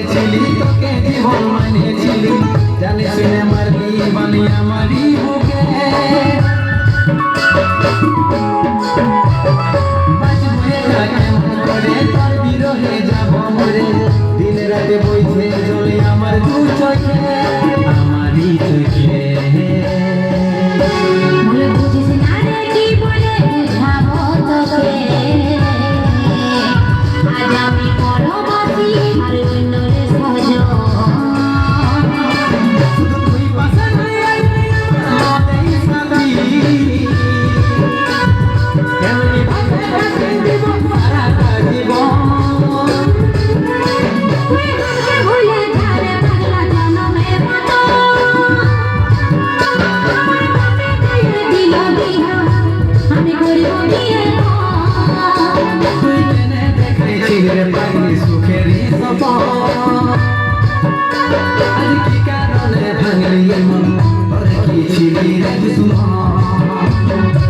ছিলি তোকে জীবন মানেছিলি জানি শুনে মারলি বানি আমারই বুকে বাঁচবো না কেমন করে তোর বিরহে যাব মরে দিন রাতে বইছে জলে আমার দু চোখে আমারই চোখে বলে বুঝিস না রে কি বলে বুঝাবো তোকে আজ আমি পরবাসী আর অন্য রে সজন শুধু তুই পাশে নাই আইলি আমার এই সাথী এমনি ভাবে রাখি দিব সারাটা জীবন তুই আমাকে ভুলে যারে পাগলা জনমের মতো আমার বাপে দিয়ে দিল বিহা আমি করিব বিয়ে তুই কেনে দেখেছিলি রে পাগলি সুখেরই সপন আজ কি কারণে ভাঙলি মন তোর কি ছিলি রে দুশ্মন